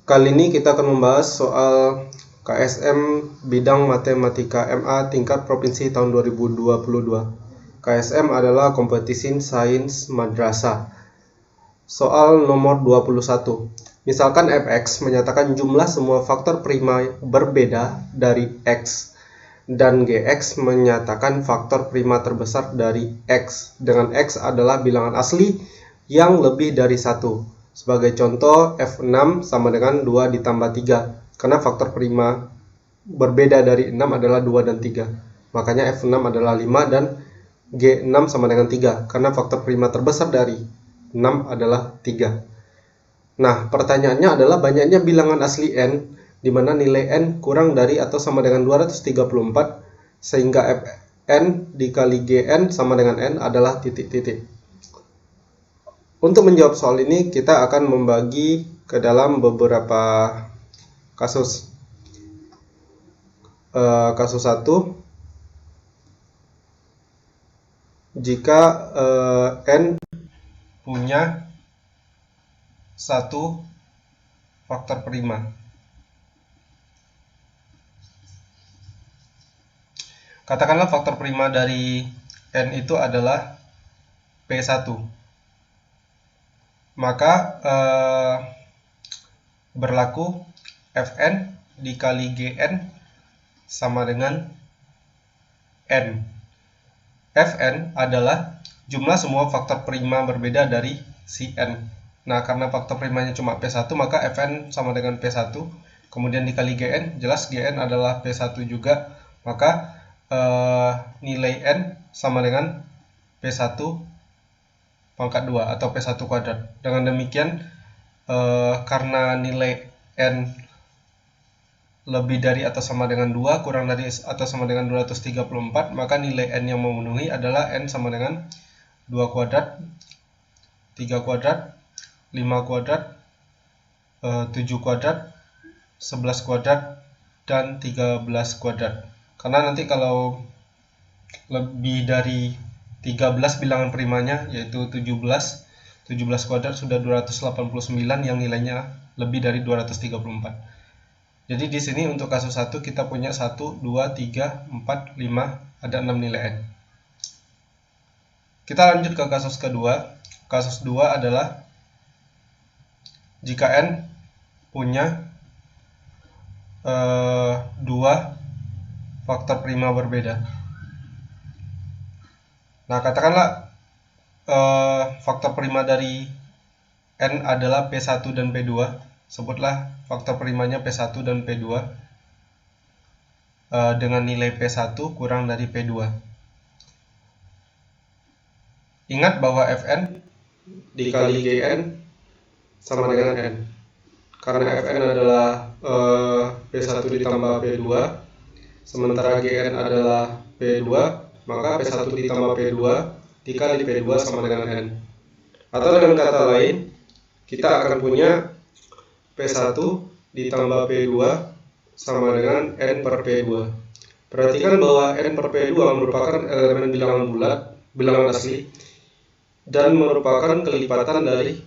Kali ini kita akan membahas soal KSM bidang matematika MA tingkat provinsi tahun 2022. KSM adalah kompetisi sains madrasah. Soal nomor 21. Misalkan fx menyatakan jumlah semua faktor prima berbeda dari x dan gx menyatakan faktor prima terbesar dari x dengan x adalah bilangan asli yang lebih dari 1. Sebagai contoh, F6 sama dengan 2 ditambah 3, karena faktor prima berbeda dari 6 adalah 2 dan 3. Makanya F6 adalah 5 dan G6 sama dengan 3, karena faktor prima terbesar dari 6 adalah 3. Nah, pertanyaannya adalah banyaknya bilangan asli N, di mana nilai N kurang dari atau sama dengan 234, sehingga Fn dikali Gn sama dengan N adalah titik-titik. Untuk menjawab soal ini, kita akan membagi ke dalam beberapa kasus. Kasus 1, jika N punya satu faktor prima. Katakanlah faktor prima dari N itu adalah P1. Maka berlaku Fn dikali Gn sama dengan N. Fn adalah jumlah semua faktor prima berbeda dari si N. Nah, karena faktor primanya cuma P1, maka Fn sama dengan P1. Kemudian dikali Gn, jelas Gn adalah P1 juga. Maka nilai N sama dengan P1 pangkat 2 atau P1 kuadrat. Dengan demikian, karena nilai N lebih dari atau sama dengan 2, kurang dari atau sama dengan 234, maka nilai N yang memenuhi adalah N sama dengan 2 kuadrat, 3 kuadrat, 5 kuadrat, 7 kuadrat, 11 kuadrat, dan 13 kuadrat. Karena nanti kalau lebih dari 13 bilangan primanya, yaitu 17 kuadrat sudah 289 yang nilainya lebih dari 234. Jadi di sini untuk kasus 1 kita punya 1, 2, 3, 4, 5, ada 6 nilai N. Kita lanjut ke kasus kedua. Kasus 2 adalah jika N punya 2 faktor prima berbeda. Nah, katakanlah faktor prima dari N adalah P1 dan P2. Sebutlah faktor primanya P1 dan P2 dengan nilai P1 kurang dari P2. Ingat bahwa Fn dikali Gn sama dengan N. Karena Fn adalah P1 ditambah P2, sementara Gn adalah P2, maka P1 ditambah P2 dikali P2 sama dengan N. Atau dengan kata lain, kita akan punya P1 ditambah P2 sama dengan N per P2. Perhatikan bahwa N per P2 merupakan elemen bilangan bulat, bilangan asli, dan merupakan kelipatan dari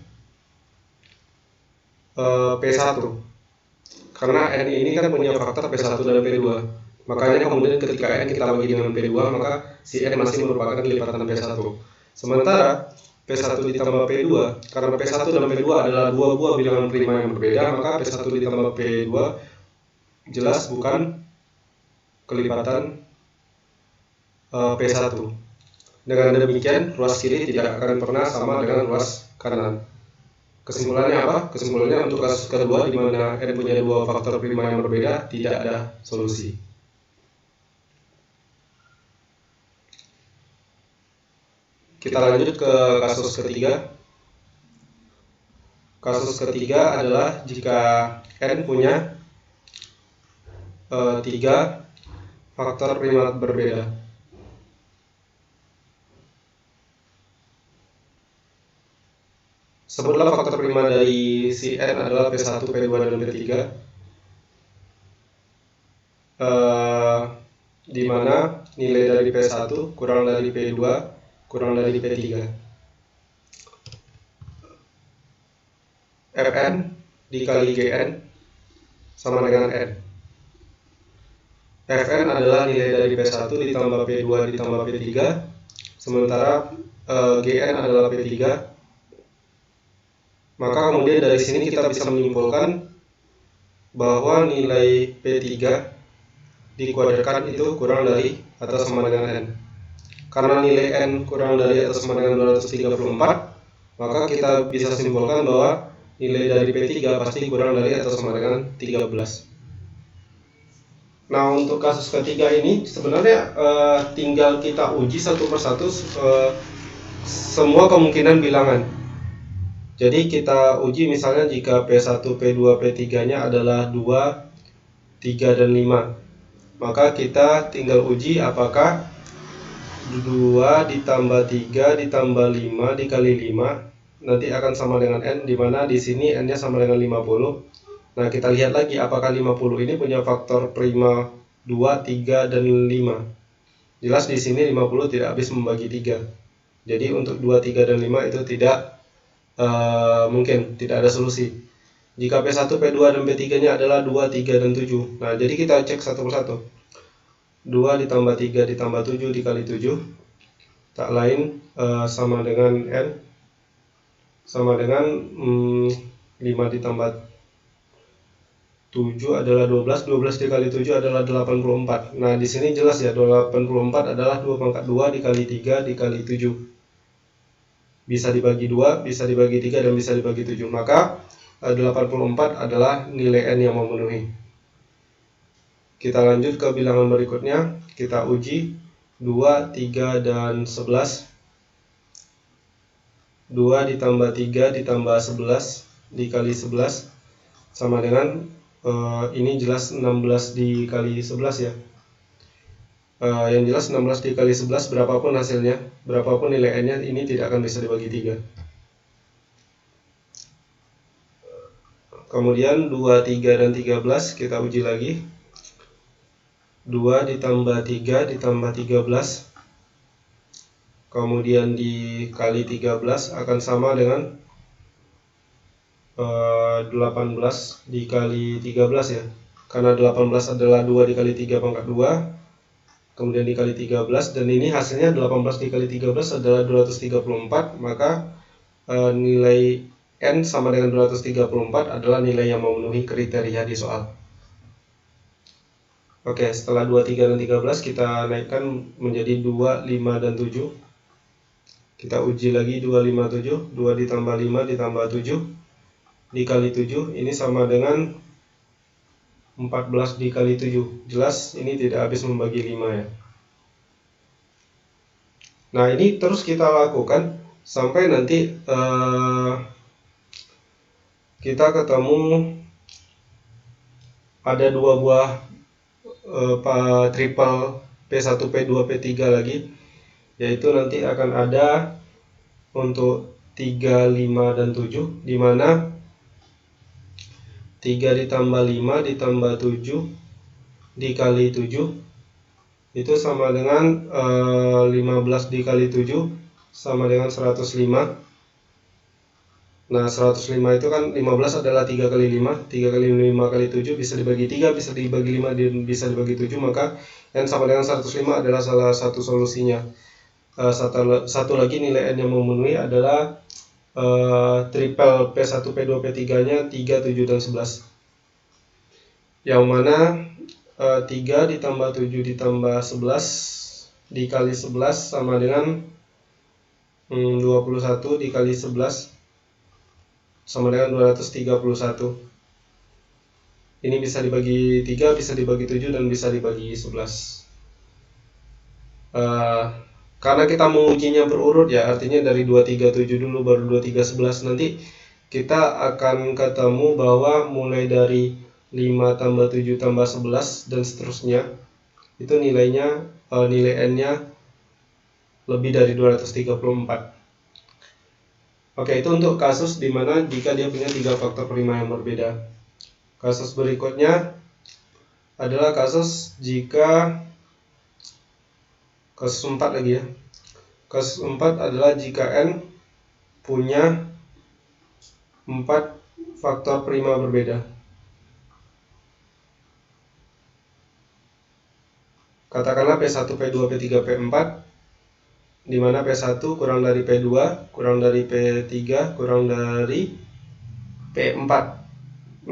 P1. Karena N ini kan punya faktor P1 dan P2. Makanya kemudian ketika N kita bagi dengan P2, maka si N masih merupakan kelipatan P1. Sementara P1 ditambah P2, karena P1 dan P2 adalah dua buah bilangan prima yang berbeda, maka P1 ditambah P2 jelas bukan kelipatan P1. Dengan demikian, ruas kiri tidak akan pernah sama dengan ruas kanan. Kesimpulannya apa? Kesimpulannya untuk kasus kedua, di mana N punya dua faktor prima yang berbeda, tidak ada solusi. Kita lanjut ke kasus ketiga. Kasus ketiga adalah jika N punya 3 faktor prima berbeda. Sebutlah faktor prima dari si N adalah P1, P2, dan P3. Di mana nilai dari P1 kurang dari P2 kurang dari P3. Fn dikali Gn sama dengan N. Fn adalah nilai dari P1 ditambah P2 ditambah P3, sementara Gn adalah P3. Maka kemudian dari sini kita bisa menyimpulkan bahwa nilai P3 dikuadratkan itu kurang dari atau sama dengan N. Karena nilai N kurang dari atau sama dengan 234, maka kita bisa simpulkan bahwa nilai dari P3 pasti kurang dari atau sama dengan 13. Nah, untuk kasus ketiga ini sebenarnya tinggal kita uji satu persatu semua kemungkinan bilangan. Jadi kita uji misalnya jika P1, P2, P3-nya adalah 2, 3, dan 5. Maka kita tinggal uji apakah 2 ditambah 3 ditambah 5 dikali 5 nanti akan sama dengan N, dimana di sini N-nya sama dengan 50. Nah, kita lihat lagi apakah 50 ini punya faktor prima 2, 3, dan 5. Jelas di sini 50 tidak habis membagi 3. Jadi untuk 2, 3, dan 5 itu tidak mungkin, tidak ada solusi. Jika P1, P2, dan P3-nya adalah 2, 3, dan 7. Nah, jadi kita cek satu persatu. 2 ditambah 3 ditambah 7 dikali 7 tak lain sama dengan N, sama dengan 5 ditambah 7 adalah 12, 12 dikali 7 adalah 84. Nah, di sini jelas ya, 84 adalah 2 pangkat 2 dikali 3 dikali 7. Bisa dibagi 2, bisa dibagi 3, dan bisa dibagi 7. Maka 84 adalah nilai N yang memenuhi. Kita lanjut ke bilangan berikutnya, kita uji 2, 3, dan 11. 2 ditambah 3 ditambah 11 dikali 11 sama dengan ini jelas 16 dikali 11 ya. Yang jelas 16 dikali 11 berapapun hasilnya, berapapun nilai N-nya, ini tidak akan bisa dibagi 3. Kemudian 2, 3, dan 13 kita uji lagi. 2 ditambah 3 ditambah 13 kemudian dikali 13 akan sama dengan 18 dikali 13 ya, karena 18 adalah 2 dikali 3 pangkat 2 kemudian dikali 13, dan ini hasilnya 18 dikali 13 adalah 234. Maka nilai N sama dengan 234 adalah nilai yang memenuhi kriteria di soal. Oke, setelah 2, 3, dan 13 kita naikkan menjadi 2, 5, dan 7. Kita uji lagi 2, 5, 7. 2 ditambah 5 ditambah 7 dikali 7, ini sama dengan 14 dikali 7. Jelas ini tidak habis membagi 5 ya. Nah, ini terus kita lakukan sampai nanti kita ketemu ada 2 buah triple P1, P2, P3 lagi, yaitu nanti akan ada untuk 3, 5, dan 7, dimana 3 ditambah 5 ditambah 7 dikali 7 itu sama dengan 15 dikali 7 sama dengan 105. Nah, 105 itu kan 15 adalah 3 kali 5, 3 kali 5 kali 7 bisa dibagi 3, bisa dibagi 5, dan bisa dibagi 7, maka N sama dengan 105 adalah salah satu solusinya. Satu lagi nilai N yang memenuhi adalah triple P1, P2, P3 nya 3, 7, dan 11, yang mana 3 ditambah 7 ditambah 11 dikali 11 sama dengan 21 dikali 11 sama dengan 231. Ini bisa dibagi 3, bisa dibagi 7, dan bisa dibagi 11. Karena kita mengujinya berurut ya, artinya dari 237 dulu baru 2311. Nanti kita akan ketemu bahwa mulai dari 5 tambah 7 tambah 11 dan seterusnya itu nilainya nilai N-nya lebih dari 234. Oke, itu untuk kasus dimana jika dia punya 3 faktor prima yang berbeda. Kasus berikutnya adalah kasus jika kasus 4 lagi ya. Kasus 4 adalah jika N punya 4 faktor prima berbeda. Katakanlah P1, P2, P3, P4, di mana P1 kurang dari P2, kurang dari P3, kurang dari P4.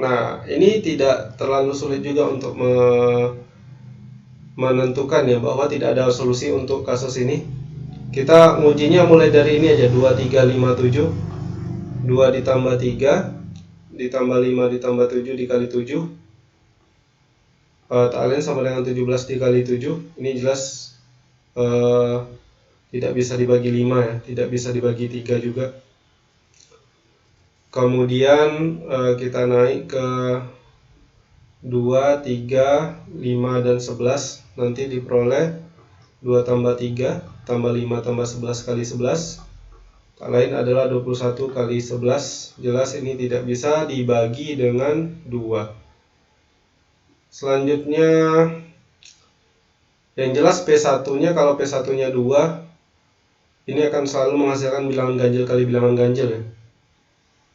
Nah, ini tidak terlalu sulit juga untuk menentukan ya, bahwa tidak ada solusi untuk kasus ini. Kita ngujinya mulai dari ini aja, 2, 3, 5, 7. 2 ditambah 3 ditambah 5 ditambah 7 dikali 7, tak lain sama dengan 17 dikali 7. Ini jelas tidak bisa dibagi 5 ya, tidak bisa dibagi 3 juga. Kemudian kita naik ke 2, 3, 5, dan 11. Nanti diperoleh 2 tambah 3 tambah 5 tambah 11 kali 11. Tak lain adalah 21 kali 11. Jelas ini tidak bisa dibagi dengan 2. Selanjutnya, yang jelas P1-nya, kalau P1-nya 2, ini akan selalu menghasilkan bilangan ganjil kali bilangan ganjil ya.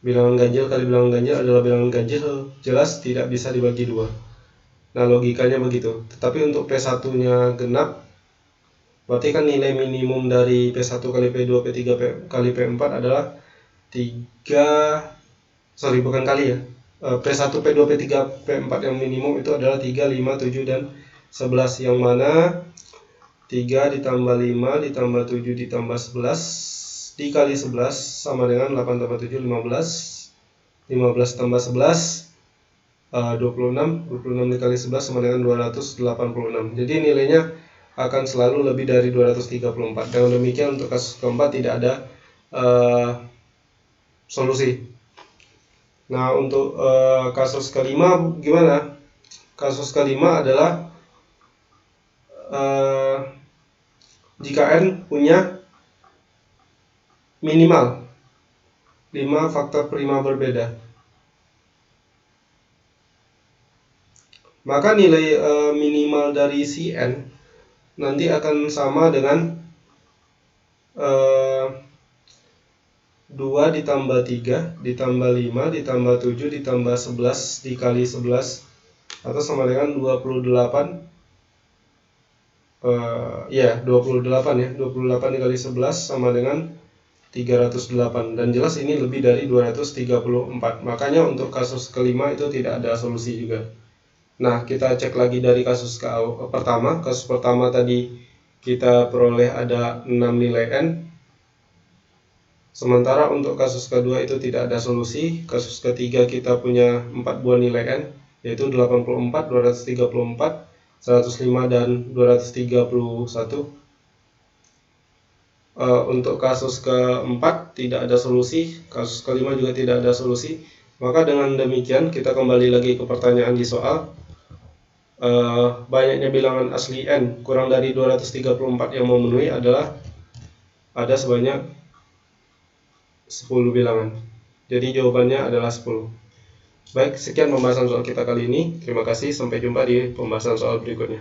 Bilangan ganjil kali bilangan ganjil adalah bilangan ganjil, jelas tidak bisa dibagi 2. Nah, logikanya begitu. Tetapi untuk P1-nya genap, berarti kan nilai minimum dari P1 kali P2 P3 kali P4 adalah 3, bukan kali ya, P1 P2 P3 P4 yang minimum itu adalah 3, 5, 7, dan 11, yang mana 3 ditambah 5 ditambah 7 ditambah 11 dikali 11 sama dengan 8 tambah 7, 15. 15 tambah 11 26. 26 dikali 11 sama dengan 286. Jadi nilainya akan selalu lebih dari 234. Dengan demikian untuk kasus keempat tidak ada solusi. Nah, untuk kasus kelima gimana? Kasus kelima adalah jika N punya minimal 5 faktor prima berbeda, maka nilai minimal dari si N nanti akan sama dengan 2 ditambah 3 ditambah 5 ditambah 7 ditambah 11 dikali 11, atau sama dengan 28. 28 ya, 28 dikali 11 sama dengan 308, dan jelas ini lebih dari 234. Makanya untuk kasus kelima itu tidak ada solusi juga. Nah, kita cek lagi dari kasus pertama. Kasus pertama tadi kita peroleh ada 6 nilai N. Sementara untuk kasus kedua itu tidak ada solusi. Kasus ketiga kita punya 4 buah nilai N, yaitu 84, 234, 105, dan 231. Untuk kasus keempat tidak ada solusi, kasus kelima juga tidak ada solusi. Maka dengan demikian kita kembali lagi ke pertanyaan di soal. Banyaknya bilangan asli N kurang dari 234 yang memenuhi adalah ada sebanyak 10 bilangan. Jadi jawabannya adalah 10. Baik, sekian pembahasan soal kita kali ini. Terima kasih, sampai jumpa di pembahasan soal berikutnya.